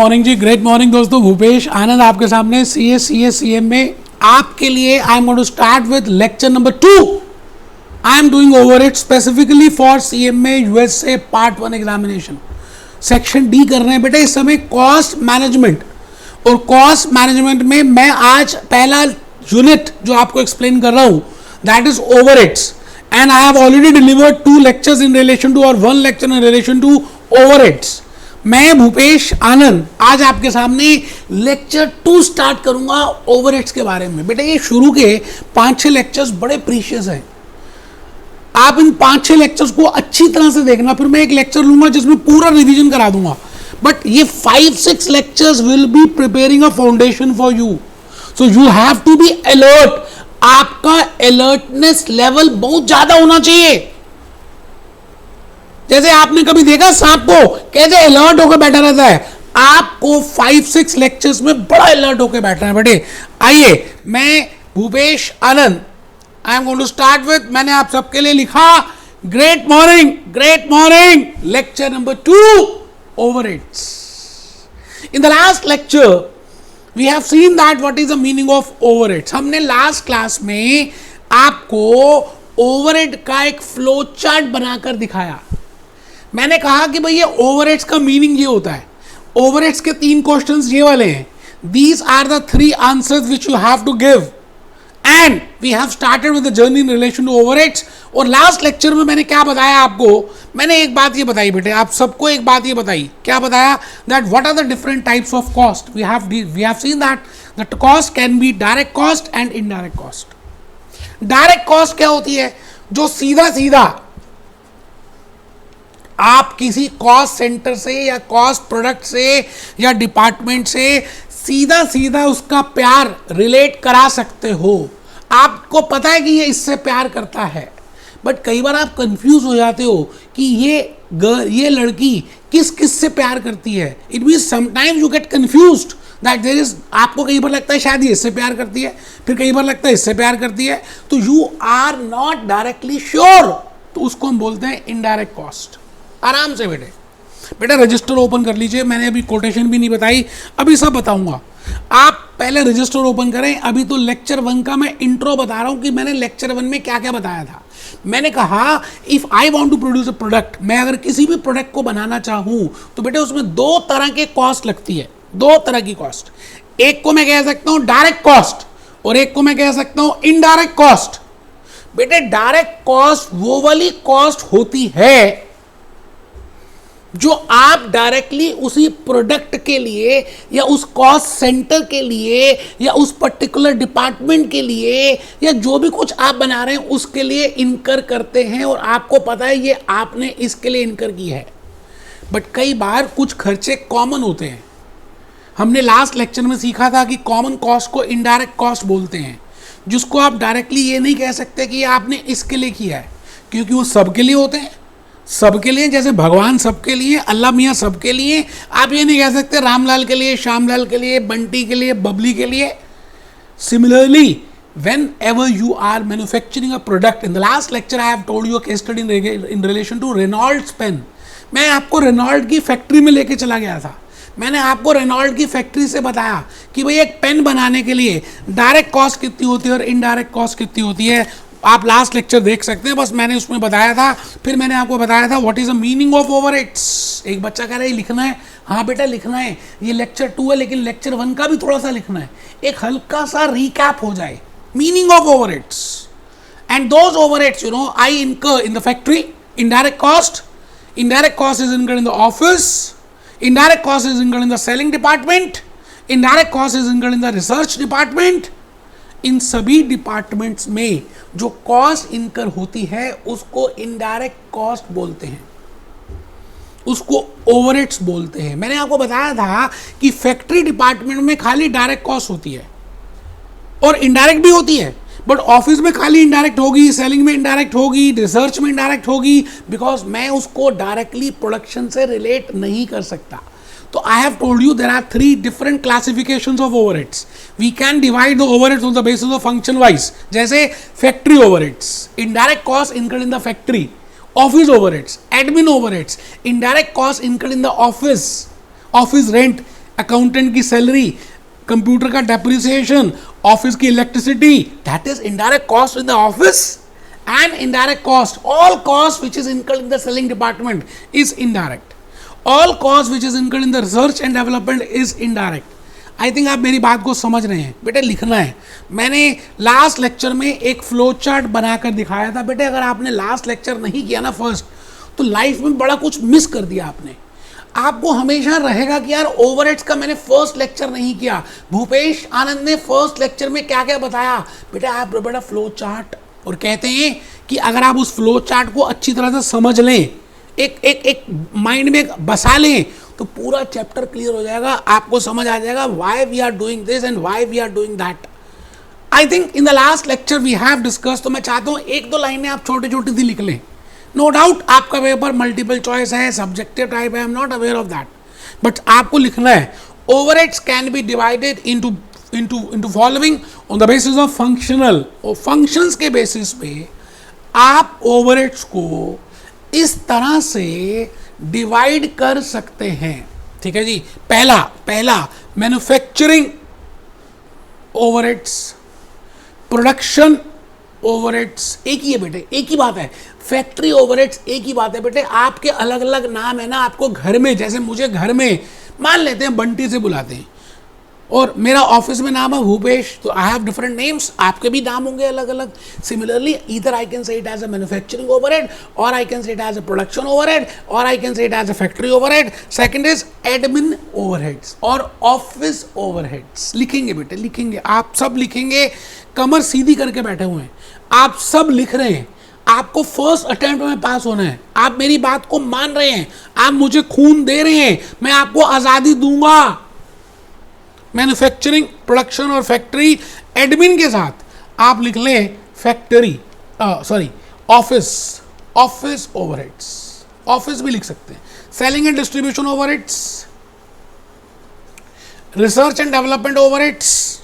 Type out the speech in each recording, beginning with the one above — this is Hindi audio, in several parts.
मॉर्निंग जी, ग्रेट मॉर्निंग दोस्तों। भूपेश आनंद आपके सामने CA में आपके लिए I am going to start with lecture number 2। I am doing overhead specifically for CMA USA part 1 examination. Section D कर रहे हैं बेटा इस समय, कॉस्ट मैनेजमेंट। और कॉस्ट मैनेजमेंट में मैं आज पहला यूनिट जो आपको एक्सप्लेन कर रहा हूं that is overheads, and I have already delivered 2 lectures in relation to और 1 lecture in relation to overheads. मैं भूपेश आनंद आज आपके सामने लेक्चर 2 स्टार्ट करूंगा ओवरहेड्स के बारे में। बेटा ये शुरू के 5-6 लेक्चर्स बड़े प्रीशियस हैं, आप इन 5-6 लेक्चर्स को अच्छी तरह से देखना। फिर मैं एक लेक्चर लूंगा जिसमें पूरा रिवीजन करा दूंगा, बट ये 5-6 lectures will be preparing a foundation for you, so you have to be alert. आपका अलर्टनेस लेवल बहुत ज्यादा होना चाहिए। जैसे आपने कभी देखा सांप को कैसे अलर्ट होकर बैठा रहता है, आपको 5-6 लेक्चर्स में बड़ा अलर्ट होकर बैठना है बेटे। आइए, मैं Bhupesh Anand I am going to start with, मैंने आप सबके लिए लिखा great morning lecture number 2 overheads. In the last lecture we have seen that what is the meaning of overheads. हमने लास्ट क्लास में आपको ओवरहेड का एक फ्लो चार्ट बनाकर दिखाया। मैंने कहा कि भाई ये ओवरहेड्स का मीनिंग ये होता है। ओवरहेड्स के 3 क्वेश्चंस ये वाले हैं, these are the 3 answers which you have to give, and we have started with the journey in relation to overheads. और लास्ट लेक्चर में मैंने क्या बताया आपको, मैंने एक बात ये बताई बेटे, आप सबको एक बात ये बताई, क्या बताया, that what are the different types of cost. We have seen that the cost can be direct cost and indirect cost. Direct cost क्या होती है, जो सीधा आप किसी कॉस्ट सेंटर से या कॉस्ट प्रोडक्ट से या डिपार्टमेंट से सीधा उसका प्यार रिलेट करा सकते हो। आपको पता है कि ये इससे प्यार करता है, बट कई बार आप कंफ्यूज हो जाते हो कि ये लड़की किस से प्यार करती है। It means sometimes you get confused that there is, आपको कई बार लगता है शायद ये इससे प्यार करती है, फिर कई बार लगता है इससे प्यार करती है, तो you are not directly sure, तो उसको हम बोलते हैं इनडायरेक्ट कॉस्ट। आराम से बेटा रजिस्टर ओपन कर लीजिए, मैंने अभी कोटेशन भी नहीं बताई, अभी सब बताऊंगा। आप पहले रजिस्टर ओपन करें। अभी तो लेक्चर 1 का मैं इंट्रो बता रहा हूं कि मैंने लेक्चर 1 में क्या क्या बताया था। मैंने कहा if I want to produce a product, मैं अगर किसी भी प्रोडक्ट को बनाना चाहूं तो बेटे उसमें 2 तरह के कॉस्ट लगती है, 2 तरह की कॉस्ट। एक को मैं कह सकता हूं डायरेक्ट कॉस्ट और एक को मैं कह सकता हूं इनडायरेक्ट कॉस्ट। बेटे डायरेक्ट कॉस्ट वो वाली कॉस्ट होती है जो आप डायरेक्टली उसी प्रोडक्ट के लिए या उस कॉस्ट सेंटर के लिए या उस पर्टिकुलर डिपार्टमेंट के लिए या जो भी कुछ आप बना रहे हैं उसके लिए इनकर करते हैं, और आपको पता है ये आपने इसके लिए इनकर की है। बट कई बार कुछ खर्चे कॉमन होते हैं। हमने लास्ट लेक्चर में सीखा था कि कॉमन कॉस्ट को इनडायरेक्ट कॉस्ट बोलते हैं, जिसको आप डायरेक्टली ये नहीं कह सकते कि आपने इसके लिए किया है, क्योंकि वो सबके लिए होते हैं, सबके लिए। जैसे भगवान सबके लिए, अल्लाह मियाँ सबके लिए, आप ये नहीं कह सकते रामलाल के लिए, श्यामलाल के लिए, बंटी के लिए, बबली के लिए। Similarly whenever you are manufacturing a product, in the last lecture I have told you case study in relation to Reynolds pen. मैं आपको रेनॉल्ड की फैक्ट्री में लेके चला गया था। मैंने आपको रेनॉल्ड की फैक्ट्री से बताया कि भाई एक पेन बनाने के लिए डायरेक्ट कॉस्ट कितनी होती है और इनडायरेक्ट कॉस्ट कितनी होती है। आप लास्ट लेक्चर देख सकते हैं, बस मैंने उसमें बताया था। फिर मैंने आपको बताया था what is the meaning of overheads. एक बच्चा कह रहा है लिखना है, हाँ बेटा लिखना है, ये लेक्चर 2 है लेकिन लेक्चर 1 का भी थोड़ा सा लिखना है, एक हल्का सा रिकैप हो जाए। Meaning of overheads, and those overheads I incur in the factory. Indirect cost is incurred in the office, indirect cost is incurred in the selling department, indirect cost is incurred in the research department. इन सभी डिपार्टमेंट्स में जो कॉस्ट इनकर होती है उसको इनडायरेक्ट कॉस्ट बोलते हैं, उसको ओवरहेड्स बोलते हैं। मैंने आपको बताया था कि फैक्ट्री डिपार्टमेंट में खाली डायरेक्ट कॉस्ट होती है और इनडायरेक्ट भी होती है, बट ऑफिस में खाली इनडायरेक्ट होगी, सेलिंग में इनडायरेक्ट होगी, रिसर्च में इनडायरेक्ट होगी, बिकॉज मैं उसको डायरेक्टली प्रोडक्शन से रिलेट नहीं कर सकता। So I have told you there are 3 different classifications of overheads. We can divide the overheads on the basis of function wise. जैसे factory overheads, indirect cost incurred in the factory, office overheads, admin overheads, indirect cost incurred in the office rent, accountant की सैलरी, कंप्यूटर का डेप्रिसिएशन, ऑफिस की electricity, that is indirect cost in the office. And indirect cost, all cost which is incurred in the selling department is indirect. All cost which is incurred in the research and development is indirect. I think आप मेरी बात को समझ रहे हैं. बेटे लिखना है. मैंने लास्ट लेक्चर में एक फ्लो चार्ट बनाकर दिखाया था. बेटे अगर आपने लास्ट लेक्चर नहीं किया ना फर्स्ट, तो लाइफ में बड़ा कुछ मिस कर दिया आपने. आपको हमेशा रहेगा कि यार ओवरहेड्स का मैंने फर्स्ट लेक्चर नहीं किया. भूपेश आनंद ने फर्स्ट लेक्चर में क्या क्या बताया. बेटा आप बेटा फ्लो चार्ट, और कहते हैं कि अगर आप उस फ्लो चार्ट को अच्छी तरह से समझ लें, एक माइंड में बसा लें, तो पूरा चैप्टर क्लियर हो जाएगा. आपको समझ आ जाएगा why we are doing this and why we are doing that. I think in the last lecture we have discuss. तो मैं चाहता हूं एक दो लाइनें आप छोटी छोटी सी लिख लें. नो डाउट आपका पेपर मल्टीपल चॉइस है, सब्जेक्टिव टाइप है, I am not aware of that, but आपको लिखना है overheads can be divided into following on the basis of functional, और functions के बेसिस पे आप ओवरहेड्स को इस तरह से डिवाइड कर सकते हैं. ठीक है जी. पहला मैन्युफैक्चरिंग ओवरहेड्स, प्रोडक्शन ओवरहेड्स, एक ही है बेटे, एक ही बात है. फैक्ट्री ओवरहेड्स एक ही बात है बेटे. आपके अलग अलग नाम है ना. आपको घर में, जैसे मुझे घर में मान लेते हैं बंटी से बुलाते हैं, और मेरा ऑफिस में नाम है भूपेश, तो आई हैव डिफरेंट नेम्स. आपके भी नाम होंगे अलग अलग. Similarly either I can say it as a manufacturing overhead, और I can say it as a production overhead, और I can say it as a factory overhead. Second is admin overheads और ऑफिस ओवरहेड्स. लिखेंगे बेटे, लिखेंगे, आप सब लिखेंगे. कमर सीधी करके बैठे हुए हैं, आप सब लिख रहे हैं. आपको फर्स्ट अटेम्प्ट में पास होना है. आप मेरी बात को मान रहे हैं, आप मुझे खून दे रहे हैं, मैं आपको आज़ादी दूंगा. मैन्युफैक्चरिंग, प्रोडक्शन और फैक्ट्री, एडमिन के साथ आप लिख लें फैक्ट्री, ऑफिस ओवरहेड्स. ऑफिस भी लिख सकते हैं. Selling and distribution overheads, research and development overheads.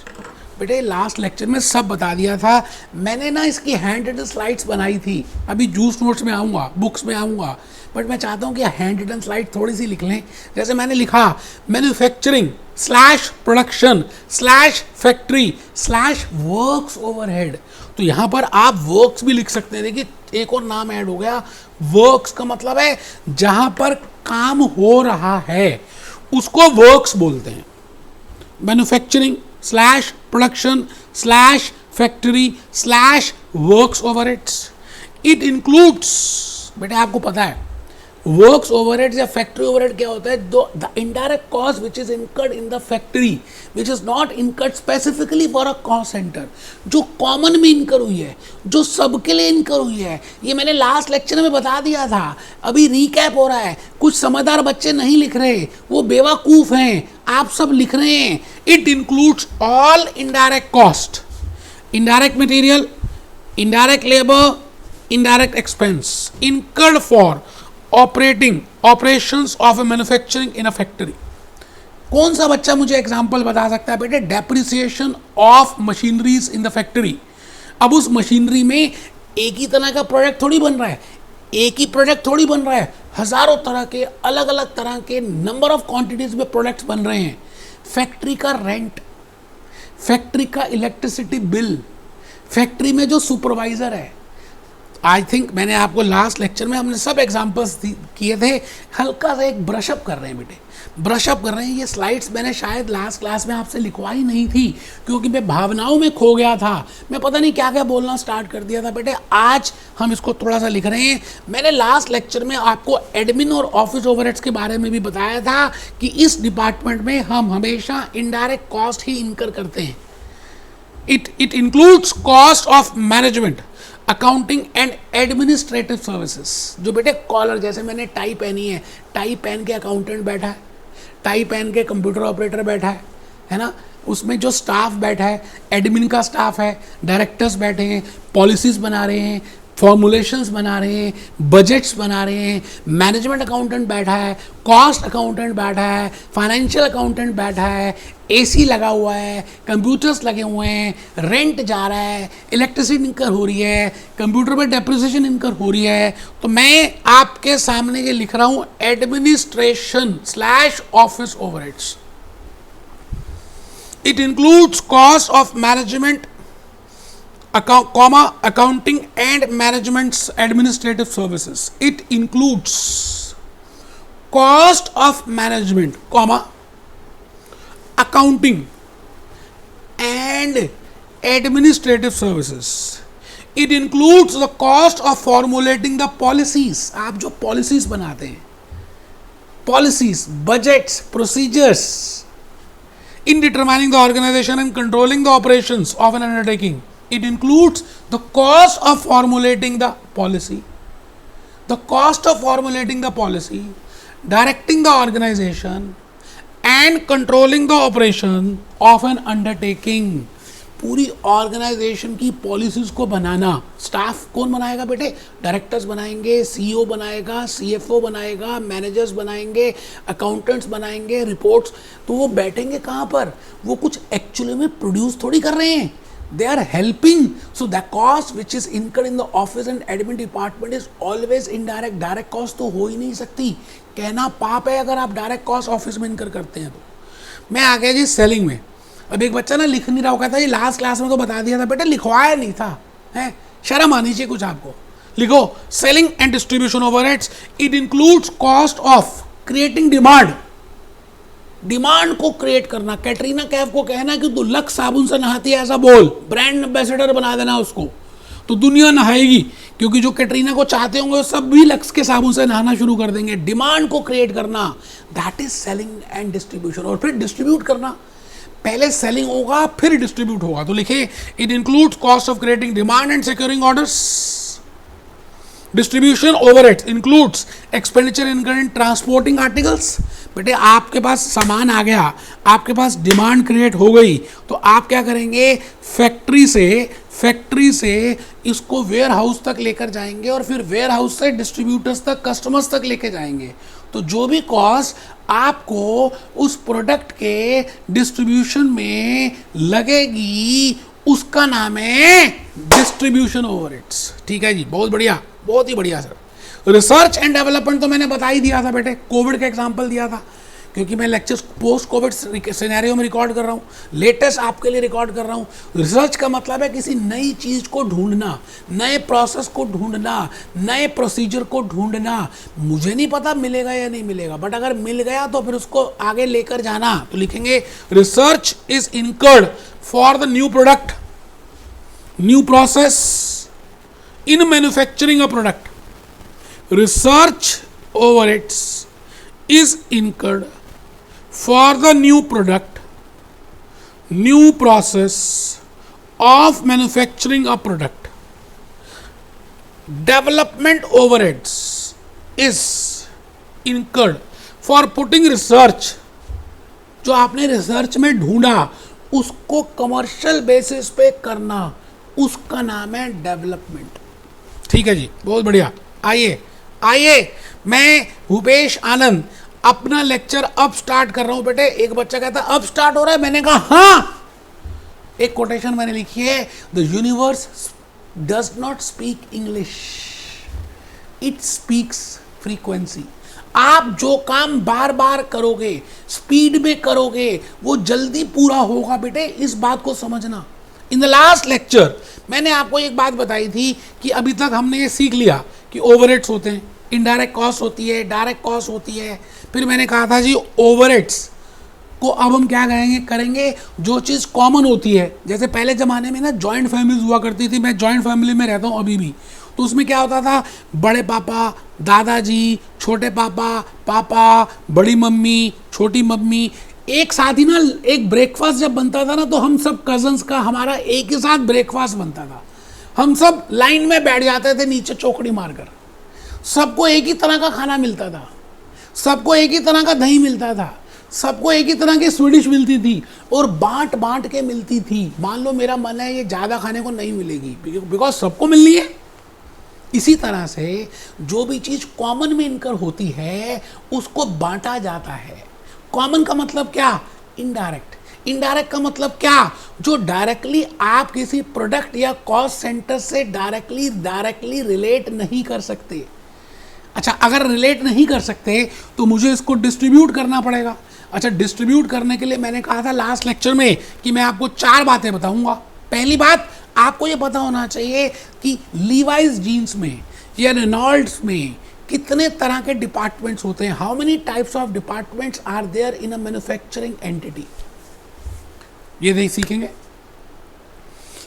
बेटे लास्ट लेक्चर में सब बता दिया था. मैंने ना इसकी हैंड रिटन स्लाइड्स बनाई थी. अभी जूस नोट्स में आऊँगा, बुक्स में आऊँगा, बट मैं चाहता हूँ कि हैंड रिटन स्लाइड थोड़ी सी लिख लें. जैसे मैंने लिखा manufacturing slash production slash factory slash works overhead, तो यहाँ पर आप वर्क्स भी लिख सकते हैं. देखिए एक और नाम ऐड हो गया. वर्क्स का मतलब है जहाँ पर काम हो रहा है उसको वर्क्स बोलते हैं. Manufacturing slash production slash factory slash works overheads. It includes, बेटे आपको पता है वर्क्स ओवरहेड्स या फैक्ट्री ओवरहेड क्या होता है. The indirect cost which is incurred in the factory which is not incurred specifically for a cost centre, जो कॉमन में इनकर हुई है, जो सबके लिए इनकर हुई है. ये मैंने लास्ट लेक्चर में बता दिया था, अभी रिकैप हो रहा है. कुछ समझदार बच्चे नहीं लिख रहे, वो बेवकूफ़ हैं. आप सब लिख रहे हैं. It includes all indirect cost, indirect material, indirect labour, indirect expense incurred for operations of a manufacturing in a factory. कौन सा बच्चा मुझे एग्जाम्पल बता सकता है बेटे. Depreciation of machineries in the factory. अब उस मशीनरी में एक ही तरह का प्रोडक्ट थोड़ी बन रहा है, एक ही प्रोडक्ट थोड़ी बन रहा है, हजारों तरह के अलग अलग तरह के नंबर ऑफ क्वांटिटीज में प्रोडक्ट्स बन रहे हैं. फैक्ट्री का रेंट, फैक्ट्री का इलेक्ट्रिसिटी बिल, फैक्ट्री में जो सुपरवाइजर है. आई थिंक मैंने आपको लास्ट लेक्चर में हमने सब एग्जांपल्स किए थे. हल्का सा एक ब्रशअप कर रहे हैं बेटे, ब्रशअप कर रहे हैं. ये स्लाइड्स मैंने शायद लास्ट क्लास में आपसे लिखवाई नहीं थी, क्योंकि मैं भावनाओं में खो गया था. मैं पता नहीं क्या क्या बोलना स्टार्ट कर दिया था. बेटे आज हम इसको थोड़ा सा लिख रहे हैं. मैंने लास्ट लेक्चर में आपको एडमिन और ऑफिस ओवरहेड्स के बारे में भी बताया था कि इस डिपार्टमेंट में हम हमेशा इनडायरेक्ट कॉस्ट ही इनकर करते हैं. It includes cost of management, accounting and administrative services. जो बेटे कॉलर, जैसे मैंने टाई पहनी है, टाई पहन के अकाउंटेंट बैठा है, टाई पहन के कंप्यूटर ऑपरेटर बैठा है ना. उसमें जो स्टाफ बैठा है, एडमिन का स्टाफ है, डायरेक्टर्स बैठे हैं, पॉलिसीज बना रहे हैं, फॉर्मुलेशंस बना रहे हैं, बजट्स बना रहे हैं, मैनेजमेंट अकाउंटेंट बैठा है, कॉस्ट अकाउंटेंट बैठा है, फाइनेंशियल अकाउंटेंट बैठा है, एसी लगा हुआ है, कंप्यूटर्स लगे हुए हैं, रेंट जा रहा है, इलेक्ट्रिसिटी इनकर हो रही है, कंप्यूटर पे डेप्रिसिएशन इनकर हो रही है. तो मैं आपके सामने ये लिख रहा हूँ administration slash office overheads. It includes cost of management, accounting and management's administrative services. It includes cost of management, accounting and administrative services. It includes the cost of formulating the policies. आप जो policies बनाते हैं, policies, budgets, procedures, in determining the organization and controlling the operations of an undertaking. It includes the cost of formulating the policy, directing the organization and controlling the operation of an undertaking. पूरी ऑर्गेनाइजेशन की पॉलिसीज को बनाना, स्टाफ कौन बनाएगा बेटे? डायरेक्टर्स बनाएंगे, सीईओ बनाएगा, सीएफओ बनाएगा, मैनेजर्स बनाएंगे, अकाउंटेंट्स बनाएंगे, रिपोर्ट्स. तो वो बैठेंगे कहाँ पर? वो कुछ एक्चुअली में प्रोड्यूस थोड़ी कर रहे हैं, they are helping. So the cost which is incurred in the office and admin department is always indirect. Direct cost तो हो ही नहीं सकती. कहना पाप है अगर आप डायरेक्ट कॉस्ट ऑफिस में इनकर करते हैं. तो मैं आ गया जी सेलिंग में. अब एक बच्चा ना लिख नहीं रहा, कहता है लास्ट क्लास में तो बता दिया था बेटा, लिखवाया नहीं था, है शर्म आनी चाहिए कुछ आपको. लिखो selling and distribution overheads. It includes cost of creating demand. Demand को क्रिएट करना. कैटरीना कैफ को कहना कि तू लक्स साबुन से नहाती है ऐसा बोल, ब्रांड एम्बेसडर बना देना उसको, तो दुनिया नहाएगी. क्योंकि जो कैटरीना को चाहते होंगे वो सब भी लक्स के साबुन से नहाना शुरू कर देंगे. डिमांड को क्रिएट करना, that is selling and distribution. और फिर डिस्ट्रीब्यूट करना. पहले सेलिंग होगा फिर डिस्ट्रीब्यूट होगा. तो लिखे it includes cost of creating demand and securing orders. Distribution overheads includes expenditure in transporting articles. बेटे आपके पास सामान आ गया, आपके पास डिमांड क्रिएट हो गई, तो आप क्या करेंगे? फैक्ट्री से इसको वेयर हाउस तक लेकर जाएंगे और फिर वेयर हाउस से डिस्ट्रीब्यूटर्स तक, कस्टमर्स तक लेके जाएंगे. तो जो भी कॉस्ट आपको उस प्रोडक्ट के डिस्ट्रीब्यूशन में लगेगी उसका नाम है डिस्ट्रीब्यूशन ओवरहेड्स. ठीक है जी, बहुत बढ़िया, बहुत ही बढ़िया सर. रिसर्च एंड डेवलपमेंट तो मैंने बता ही दिया था बेटे, कोविड का एग्जांपल दिया था, क्योंकि मैं लेक्चर्स पोस्ट कोविड सिनेरियो में रिकॉर्ड कर रहा हूँ, लेटेस्ट आपके लिए रिकॉर्ड कर रहा हूँ. रिसर्च का मतलब है किसी नई चीज़ को ढूंढना, नए प्रोसेस को ढूंढना, नए प्रोसीजर को ढूंढना. मुझे नहीं पता मिलेगा या नहीं मिलेगा, बट अगर मिल गया तो फिर उसको आगे लेकर जाना. तो लिखेंगे research is incurred for the new product, new process in manufacturing a product. Research overheads is incurred for the new product, new process of manufacturing a product. Development overheads is incurred for putting research, जो आपने रिसर्च में ढूंढा उसको कमर्शियल बेसिस पे करना, उसका नाम है डेवलपमेंट. ठीक है जी, बहुत बढ़िया. आइए मैं भूपेश आनंद अपना लेक्चर अब स्टार्ट कर रहा हूं. बेटे एक बच्चा कहता अब स्टार्ट हो रहा है, मैंने कहा हाँ. एक कोटेशन मैंने लिखी है, the universe does not speak English, it speaks frequency. आप जो काम बार बार करोगे, स्पीड में करोगे, वो जल्दी पूरा होगा. बेटे इस बात को समझना. इन द लास्ट लेक्चर मैंने आपको एक बात बताई थी कि अभी तक हमने ये सीख लिया कि ओवरहेड्स होते हैं, इनडायरेक्ट कॉस्ट होती है, डायरेक्ट कॉस्ट होती है. फिर मैंने कहा था जी ओवरहेड्स को अब हम क्या करेंगे, जो चीज़ कॉमन होती है. जैसे पहले ज़माने में ना जॉइंट फैमिलीज हुआ करती थी, मैं जॉइंट फैमिली में रहता हूँ अभी भी. तो उसमें क्या होता था, बड़े पापा, दादाजी, छोटे पापा, पापा, बड़ी मम्मी, छोटी मम्मी, एक साथ ही ना एक ब्रेकफास्ट जब बनता था ना, तो हम सब कजन्स का हमारा एक ही साथ ब्रेकफास्ट बनता था. हम सब लाइन में बैठ जाते थे नीचे चौकड़ी मारकर. सबको एक ही तरह का खाना मिलता था, सबको एक ही तरह का दही मिलता था, सबको एक ही तरह की स्वीडिश मिलती थी और बांट बांट के मिलती थी. मान लो मेरा मन है ये ज़्यादा खाने को नहीं मिलेगी बिकॉज सबको मिलनी है. इसी तरह से जो भी चीज़ कॉमन में इनकर होती है उसको बांटा जाता है. कॉमन का मतलब क्या? इनडायरेक्ट. इनडायरेक्ट का मतलब क्या? जो डायरेक्टली आप किसी प्रोडक्ट या कॉस्ट सेंटर से डायरेक्टली रिलेट नहीं कर सकते. अच्छा, अगर रिलेट नहीं कर सकते तो मुझे इसको डिस्ट्रीब्यूट करना पड़ेगा. अच्छा, डिस्ट्रीब्यूट करने के लिए मैंने कहा था लास्ट लेक्चर में कि मैं आपको 4 बातें बताऊंगा। पहली बात, आपको ये पता होना चाहिए कि लीवाइस जीन्स में या रेनॉल्ड्स में कितने तरह के डिपार्टमेंट्स होते हैं। How many types of departments are there in a manufacturing entity, ये नहीं सीखेंगे।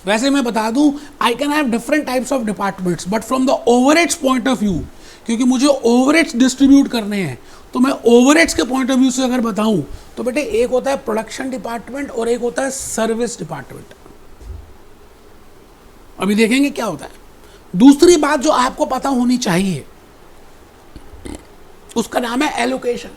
वैसे मैं बता दूं, I can have different types of departments, but from the overheads point of view, क्योंकि मुझे ओवरहेड्स डिस्ट्रीब्यूट करने हैं, तो मैं ओवरहेड्स के पॉइंट ऑफ व्यू से अगर बताऊं तो बेटे एक होता है प्रोडक्शन डिपार्टमेंट और एक होता है सर्विस डिपार्टमेंट। अभी देखेंगे क्या होता है। दूसरी बात जो आपको पता होनी चाहिए उसका नाम है एलोकेशन।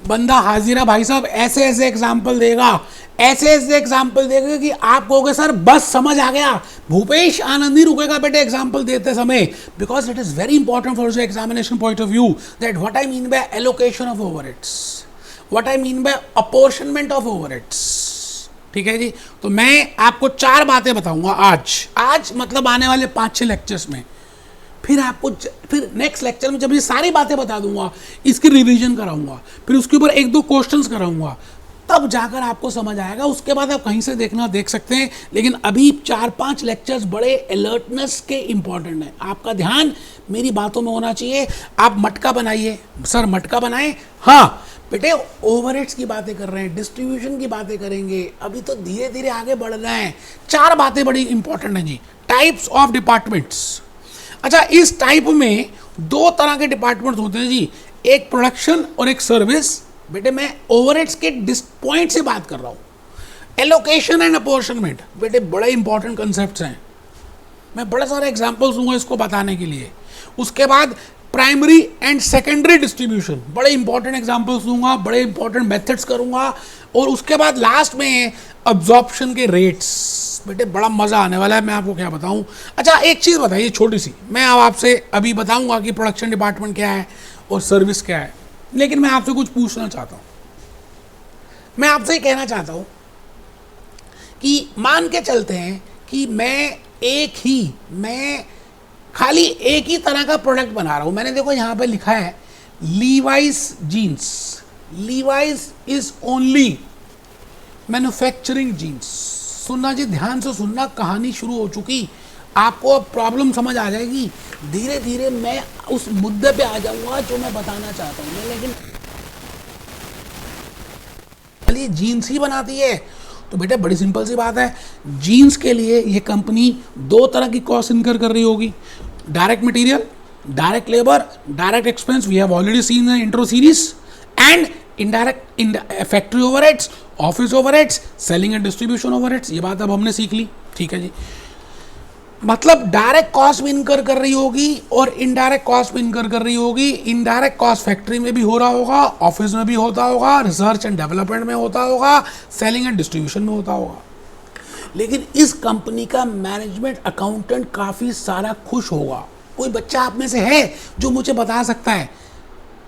बंदा हाजिरा भाई साहब ऐसे ऐसे एग्जाम्पल देगा, ऐसे ऐसे एग्जाम्पल देगा कि आप कहोगे सर बस समझ आ गया, भूपेश आनंद ही रुकेगा बेटे एग्जाम्पल देते समय, because it is very important for examination point of view that what I mean by allocation of overheads, what I mean by apportionment of overheads. ठीक है जी, तो मैं आपको 4 बातें बताऊंगा आज मतलब आने वाले 5-6 लेक्चर्स में। फिर नेक्स्ट लेक्चर में जब ये सारी बातें बता दूंगा, इसकी रिवीजन कराऊंगा, फिर उसके ऊपर 1-2 क्वेश्चंस कराऊंगा, तब जाकर आपको समझ आएगा। उसके बाद आप कहीं से देखना देख सकते हैं, लेकिन अभी 4-5 लेक्चर्स बड़े अलर्टनेस के इंपॉर्टेंट हैं। आपका ध्यान मेरी बातों में होना चाहिए। आप मटका बनाइए, सर मटका बनाएं, हाँ बेटे ओवरहेड्स की बातें कर रहे हैं, डिस्ट्रीब्यूशन की बातें करेंगे, अभी तो धीरे धीरे आगे बढ़ रहे हैं। 4 बातें बड़ी इंपॉर्टेंट हैं जी। Types of departments. अच्छा, इस टाइप में 2 तरह के डिपार्टमेंट्स होते हैं जी, एक प्रोडक्शन और एक सर्विस। बेटे मैं ओवरहेड्स के पॉइंट से बात कर रहा हूं। एलोकेशन एंड अपॉर्शनमेंट बेटे बड़े इंपॉर्टेंट कंसेप्ट्स हैं, मैं बड़े सारे एग्जांपल्स दूंगा इसको बताने के लिए। उसके बाद प्राइमरी एंड सेकेंडरी डिस्ट्रीब्यूशन, बड़े इंपॉर्टेंट एग्जांपल्स दूंगा, बड़े इंपॉर्टेंट मेथड्स करूंगा। और उसके बाद लास्ट में अब्जॉर्प्शन के रेट्स। बेटे बड़ा मजा आने वाला है, मैं आपको क्या बताऊं। अच्छा एक चीज बताइए छोटी सी, मैं अब आपसे अभी बताऊंगा कि प्रोडक्शन डिपार्टमेंट क्या है और सर्विस क्या है, लेकिन मैं आपसे कुछ पूछना चाहता हूं। मैं आपसे ये कहना चाहता हूं कि मान के चलते हैं कि मैं खाली एक ही तरह का प्रोडक्ट बना रहा हूं। मैंने देखो यहां पे लिखा है Levi's jeans. Levi's is only manufacturing jeans. सुनना जी, ध्यान से सुनना, कहानी शुरू हो चुकी, आपको अब प्रॉब्लम समझ आ जाएगी। धीरे धीरे मैं उस मुद्दे पे आ जाऊंगा जो मैं बताना चाहता हूं। लेकिन चलिए जीन्स ही बनाती है तो बेटे बड़ी सिंपल सी बात है, जीन्स के लिए ये कंपनी 2 तरह की कॉस्ट इनकर कर रही होगी। Direct material, direct labour, direct expense, we have already seen in intro series, and indirect factory overheads, office overheads, selling and distribution overheads. ये बात अब हमने सीख ली, ठीक है जी। मतलब डायरेक्ट कॉस्ट भी इनकर कर रही होगी और इनडायरेक्ट कॉस्ट भी इनकर कर रही होगी। इनडायरेक्ट कॉस्ट फैक्ट्री में भी हो रहा होगा, ऑफिस में भी होता होगा, रिसर्च एंड डेवलपमेंट में होता होगा, सेलिंग एंड डिस्ट्रीब्यूशन में होता होगा। लेकिन इस कंपनी का मैनेजमेंट अकाउंटेंट काफी सारा खुश होगा। कोई बच्चा आप में से है जो मुझे बता सकता है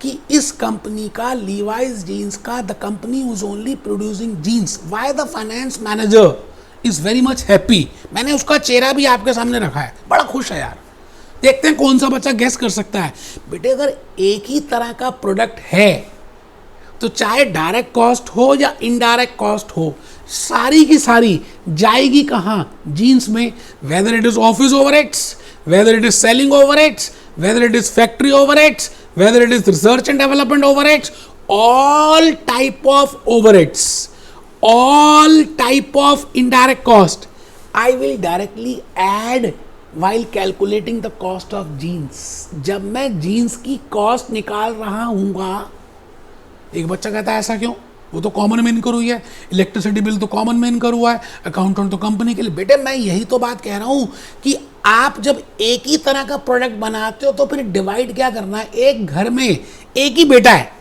कि इस कंपनी का लीवाइस जीन्स का, the company was only producing jeans, why the finance manager is very much happy. मैंने उसका चेहरा भी आपके सामने रखा है, बड़ा खुश है यार। देखते हैं कौन सा बच्चा गेस कर सकता है। बेटे अगर एक ही तरह का प्रोडक्ट है तो चाहे डायरेक्ट कॉस्ट हो या इनडायरेक्ट कॉस्ट हो, सारी की सारी जाएगी कहाँ? जीन्स में। Whether it is office overheads, whether it is selling overheads, whether it is factory overheads, whether it is research and development overheads, all type of overheads, all type of indirect cost, I will directly add while calculating the cost of jeans. जब मैं जीन्स की कॉस्ट निकाल रहा हूँगा, एक बच्चा कहता है ऐसा क्यों? वो तो कॉमन में इनकर हुई है, इलेक्ट्रिसिटी बिल तो कॉमन में इनकर हुआ है, अकाउंटेंट तो कंपनी के लिए। बेटे मैं यही तो बात कह रहा हूँ कि आप जब एक ही तरह का प्रोडक्ट बनाते हो तो फिर डिवाइड क्या करना है? एक घर में एक ही बेटा है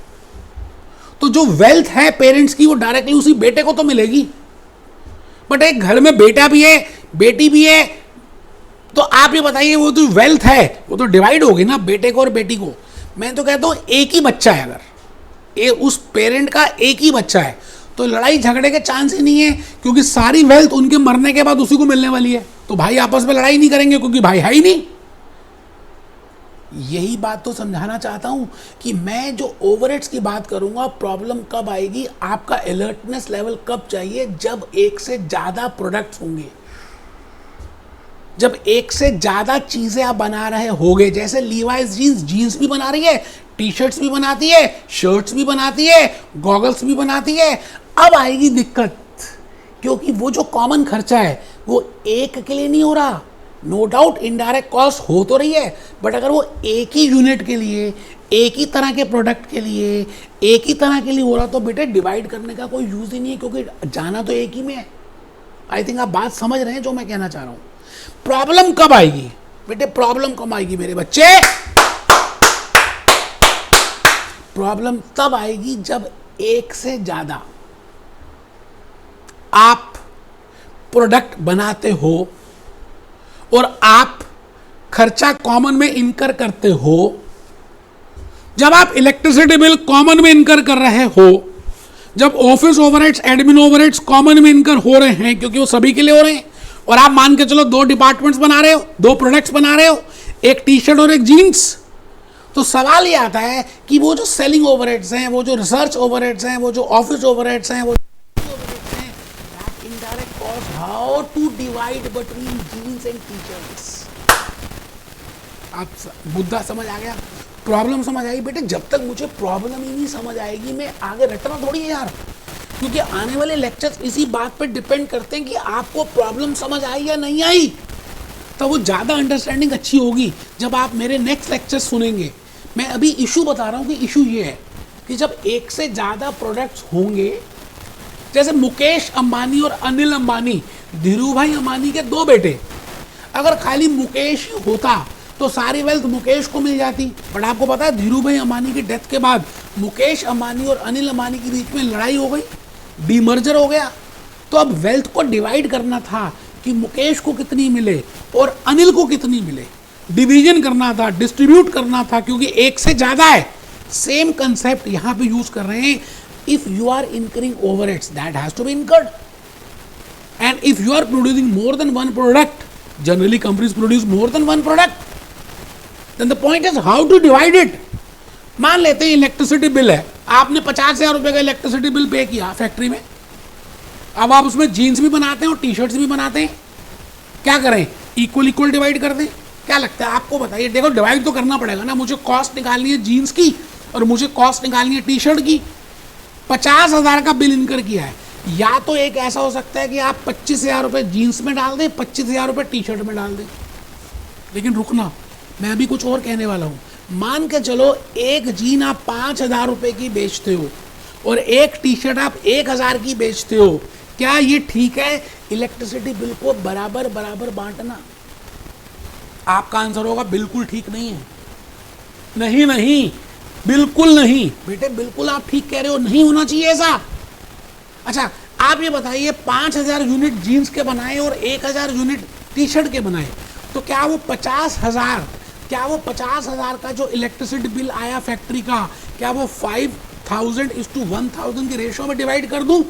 तो जो वेल्थ है पेरेंट्स की वो डायरेक्टली उसी बेटे को तो मिलेगी। बट एक घर में बेटा भी है बेटी भी है, तो आप ये बताइए वो जो वेल्थ है वो तो डिवाइड होगी ना बेटे को और बेटी को। मैं तो कहता हूँ एक ही बच्चा है, अगर उस पेरेंट का एक ही बच्चा है तो लड़ाई झगड़े के चांस ही नहीं है, क्योंकि सारी वेल्थ उनके मरने के बाद उसी को मिलने वाली है। तो भाई आपस में लड़ाई नहीं करेंगे क्योंकि भाई है ही नहीं। यही बात तो समझाना चाहता हूं कि मैं जो ओवरहेड्स की बात करूंगा, प्रॉब्लम कब आएगी, आपका अलर्टनेस लेवल कब चाहिए, जब एक से ज्यादा प्रोडक्ट्स होंगे, जब एक से ज्यादा चीजें आप बना रहे होगे। जैसे लीवाइस जीन्स, जीन्स भी बना रही है, टी शर्ट्स भी बनाती है, शर्ट्स भी बनाती है, गॉगल्स भी बनाती है। अब आएगी दिक्कत, क्योंकि वो जो कॉमन खर्चा है वो एक के लिए नहीं हो रहा। नो डाउट इनडायरेक्ट कॉस्ट हो तो रही है, बट अगर वो एक ही यूनिट के लिए, एक ही तरह के प्रोडक्ट के लिए, एक ही तरह के लिए हो रहा, तो बेटे डिवाइड करने का कोई यूज ही नहीं है, क्योंकि जाना तो एक ही में है। आई थिंक आप बात समझ रहे हैं जो मैं कहना चाह रहा हूं। प्रॉब्लम कब आएगी बेटे, प्रॉब्लम कब आएगी मेरे बच्चे? प्रॉब्लम तब आएगी जब एक से ज्यादा आप प्रोडक्ट बनाते हो और आप खर्चा कॉमन में इनकर करते हो। जब आप इलेक्ट्रिसिटी बिल कॉमन में इनकर कर रहे हो, जब office overheads, admin overheads common में इनकर हो रहे हैं, क्योंकि वो सभी के लिए हो रहे हैं, और आप मान के चलो 2 डिपार्टमेंट्स बना रहे हो, 2 प्रोडक्ट्स बना रहे हो, एक टी शर्ट और एक जीन्स, तो सवाल ये आता है कि वो जो सेलिंग ओवरहेड्स हैं, वो जो रिसर्च ओवरहेड्स हैं, वो जो ऑफिस ओवरहेड्स हैं, वो ओवरहेड्स हैं, that indirect cost, how to divide between jeans and T shirts. आप मुद्दा समझ आ गया, प्रॉब्लम समझ आई बेटे। जब तक मुझे प्रॉब्लम ही नहीं समझ आएगी, मैं आगे रटना थोड़ी है यार, क्योंकि आने वाले लेक्चर्स इसी बात पे डिपेंड करते हैं कि आपको प्रॉब्लम समझ आई या नहीं आई। तो वो ज़्यादा अंडरस्टैंडिंग अच्छी होगी जब आप मेरे नेक्स्ट लेक्चर सुनेंगे। मैं अभी इशू बता रहा हूँ कि इशू ये है कि जब एक से ज़्यादा प्रोडक्ट्स होंगे, जैसे मुकेश अंबानी और अनिल अंबानी, धीरू भाई अंबानी के 2 बेटे, अगर खाली मुकेश होता तो सारी वेल्थ मुकेश को मिल जाती। बट आपको पता है धीरू भाई अंबानी की डेथ के बाद मुकेश अंबानी और अनिल अंबानी के बीच में लड़ाई हो गई, डीमर्जर हो गया। तो अब वेल्थ को डिवाइड करना था कि मुकेश को कितनी मिले और अनिल को कितनी मिले, डिवीजन करना था, डिस्ट्रीब्यूट करना था, क्योंकि एक से ज्यादा है। सेम कंसेप्ट यहां पे यूज कर रहे हैं। If you are incurring overheads, that has to be incurred, and if you are producing more than 1 product, generally companies produce more than 1 product, then the point is how to divide it. मान लेते हैं इलेक्ट्रिसिटी बिल है, आपने 50,000 रुपए का इलेक्ट्रिसिटी बिल पे किया फैक्ट्री में। अब आप उसमें जीन्स भी बनाते हैं और टी शर्ट्स भी बनाते हैं, क्या करें, इक्वल इक्वल डिवाइड कर दें? क्या लगता है आपको, बताइए। देखो डिवाइड तो करना पड़ेगा ना, मुझे कॉस्ट निकालनी है जीन्स की और मुझे कॉस्ट निकालनी है टी शर्ट की। 50,000 का बिल इनकर किया है, या तो एक ऐसा हो सकता है कि आप 25,000 रुपये जीन्स में डाल दें, 25,000 रुपये टी शर्ट में डाल दें। लेकिन रुकना, मैं अभी कुछ और कहने वाला हूँ। मान के चलो एक जीन आप 5,000 रुपये की बेचते हो और एक टी शर्ट आप 1,000 की बेचते हो, क्या ये ठीक है? इलेक्ट्रिसिटी बिल को बराबर बराबर बांटना। आपका आंसर होगा बिल्कुल ठीक नहीं है। नहीं नहीं, बिल्कुल नहीं बेटे, बिल्कुल आप ठीक कह रहे हो, नहीं होना चाहिए ऐसा। अच्छा आप ये बताइए, 5,000 यूनिट जीन्स के बनाए और 1,000 यूनिट टी शर्ट के बनाए, तो क्या वो 50,000 का जो इलेक्ट्रिसिटी बिल आया फैक्ट्री का, क्या वो 5,000:1,000 के रेशो में डिवाइड कर दूं?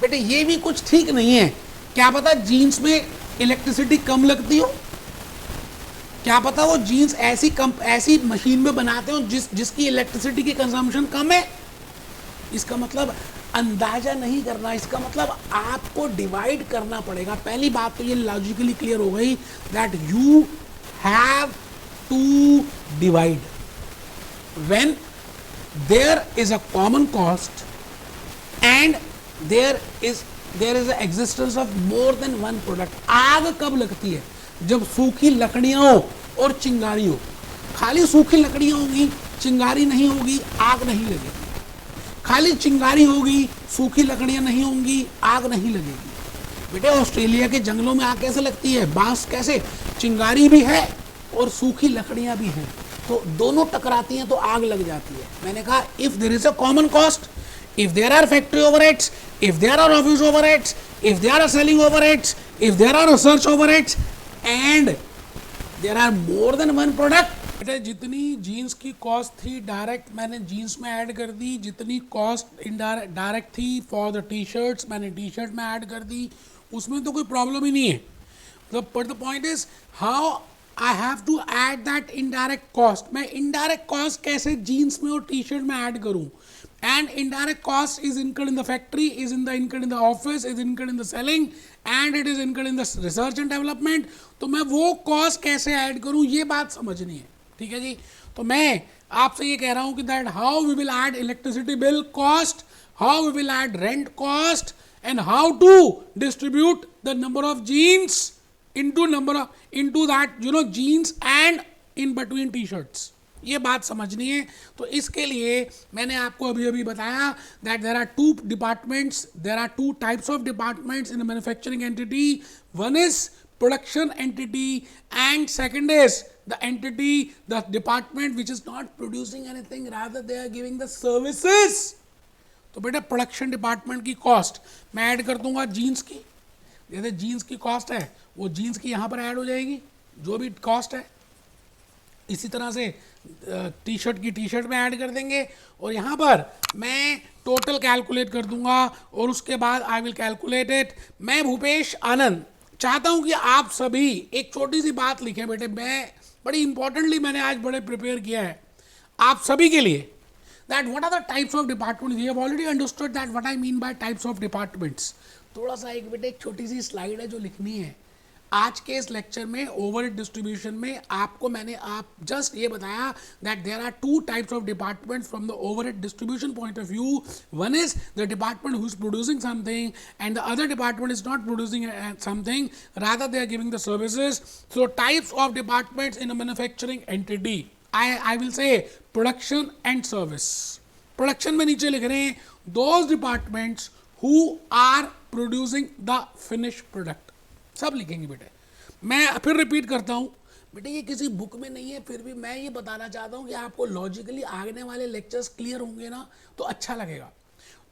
बेटे ये भी कुछ ठीक नहीं है। क्या पता जीन्स में इलेक्ट्रिसिटी कम लगती हो, क्या पता वो जीन्स ऐसी मशीन में बनाते हो जिसकी इलेक्ट्रिसिटी की कंजम्पशन कम है। इसका मतलब अंदाजा नहीं करना, इसका मतलब आपको डिवाइड करना पड़ेगा। पहली बात तो ये लॉजिकली क्लियर हो गई that you have to divide when there is a common cost and there is existence of more than 1 product. आग कब लगती है? जब सूखी लकड़ियां हो और चिंगारी हो। खाली सूखी लकड़ियां होगी, चिंगारी नहीं होगी, आग नहीं लगेगी। खाली चिंगारी होगी, सूखी लकड़ियां नहीं होंगी, आग नहीं लगेगी। बेटे ऑस्ट्रेलिया के जंगलों में आग कैसे लगती है? बांस कैसे, चिंगारी भी है और सूखी लकड़ियां भी हैं, तो दोनों टकराती हैं तो आग लग जाती है। मैंने कहा if there is a common cost, if there are factory overheads, if there are office overheads, if there are selling overheads, if there are research overheads and there are more than 1 product, बेटे जितनी जीन्स की कॉस्ट थी डायरेक्ट मैंने जीन्स में ऐड कर दी, जितनी कॉस्ट इनडायरेक्ट डायरेक्ट थी फॉर द टी शर्ट्स मैंने टी शर्ट में ऐड कर दी, उसमें तो कोई प्रॉब्लम ही नहीं है। But the point is how I have to add that indirect cost. मैं इनडायरेक्ट कॉस्ट कैसे जीन्स में और टी शर्ट में ऐड करूं? And indirect cost is incurred in the factory, is incurred in the office, is incurred in the selling, and it is incurred in the research and development. तो मैं वो कॉस्ट कैसे ऐड करूं, ये बात समझनी है। ठीक है जी। तो मैं आपसे ये कह रहा हूं कि that how we will add electricity bill cost, how we will add rent cost, and how to distribute the number of jeans into that jeans and in between t-shirts। ये बात समझनी है। तो इसके लिए मैंने आपको अभी अभी बताया that there are two departments, there are two types of departments in a manufacturing entity. One is production entity and second is the department which is not producing anything, rather they are giving the services। तो बेटा प्रोडक्शन डिपार्टमेंट की कॉस्ट मैं ऐड कर दूंगा जीन्स की, जैसे जीन्स की कॉस्ट है वो जीन्स की यहाँ पर ऐड हो जाएगी जो भी कॉस्ट है। इसी तरह से टी शर्ट की टी शर्ट में ऐड कर देंगे और यहाँ पर मैं टोटल कैलकुलेट कर दूंगा और उसके बाद आई विल कैलकुलेट इट। मैं भूपेश आनंद चाहता हूँ कि आप सभी एक छोटी सी बात लिखें बेटे, मैं बड़ी इंपॉर्टेंटली मैंने आज बड़े प्रिपेयर किया है आप सभी के लिए। That what are the types of departments? We have already understood that what I mean by types of departments। थोड़ा सा एक बेटे एक छोटी सी स्लाइड है जो लिखनी है आज के इस लेक्चर में। ओवरहेड डिस्ट्रीब्यूशन में आपको मैंने आप जस्ट ये बताया that there are two types of departments from the overhead distribution point of view। One is the department who is producing something and the other department is not producing something, rather they are giving the services। So types of departments in a manufacturing entity, I will say production and service। Production में नीचे लिख रहे हैं those departments who are producing the finished product, सब लिखेंगे बेटे। मैं फिर रिपीट करता हूँ बेटे, ये किसी बुक में नहीं है, फिर भी मैं ये बताना चाहता हूँ कि आपको लॉजिकली आने वाले लेक्चर्स क्लियर होंगे ना तो अच्छा लगेगा।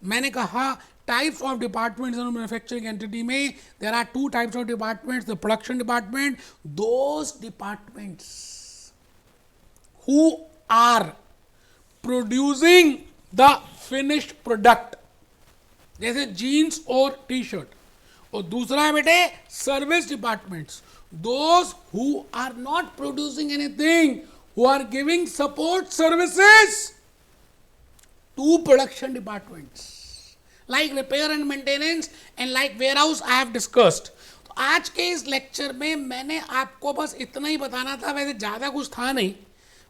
मैंने कहा types of departments in manufacturing entity में there are two types of departments, the production department, those departments who are producing the finished product, जैसे जीन्स और टी शर्ट। और दूसरा है बेटे service departments, those who are not producing anything, who are giving support services to production departments like repair and maintenance and like warehouse I have discussed. तो आज के इस लेक्चर में मैंने आपको बस इतना ही बताना था, वैसे ज़्यादा कुछ था नहीं।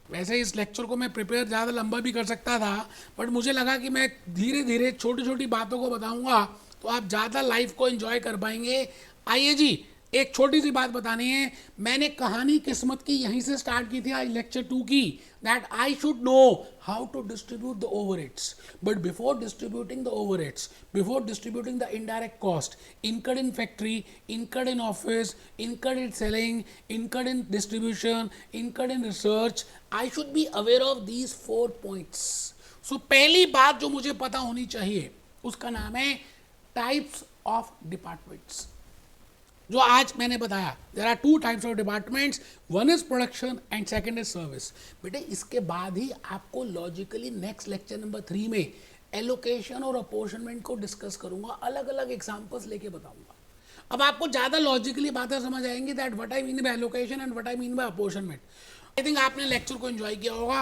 वैसे इस लेक्चर को मैं प्रिपेयर ज़्यादा लंबा भी कर सकता था, बट मुझे लगा कि मैं धीरे धीरे छोटी छोटी बातों को बताऊंगा तो आप ज़्यादा लाइफ को एंजॉय कर पाएंगे। आइए जी, एक छोटी सी बात बतानी है। मैंने कहानी किस्मत की यहीं से स्टार्ट की थी आज लेक्चर 2 की, that I should know how to distribute the overheads. But before distributing the overheads, before distributing the indirect cost incurred in factory, incurred in office, incurred in selling, incurred in distribution, incurred in research, I should be aware of these 4 points। So पहली बात जो मुझे पता होनी चाहिए उसका नाम है टाइप्स ऑफ डिपार्टमेंट्स, जो आज मैंने बताया। There are two types of departments, one is production and second is service. बेटे इसके बाद ही आपको लॉजिकली नेक्स्ट लेक्चर नंबर 3 में एलोकेशन और अपोर्शनमेंट को डिस्कस करूंगा, अलग अलग एग्जांपल्स लेके बताऊंगा। अब आपको ज़्यादा लॉजिकली बातें समझ आएंगी that what I mean by allocation and what I mean by apportionment. I think आपने लेक्चर को एंजॉय किया होगा।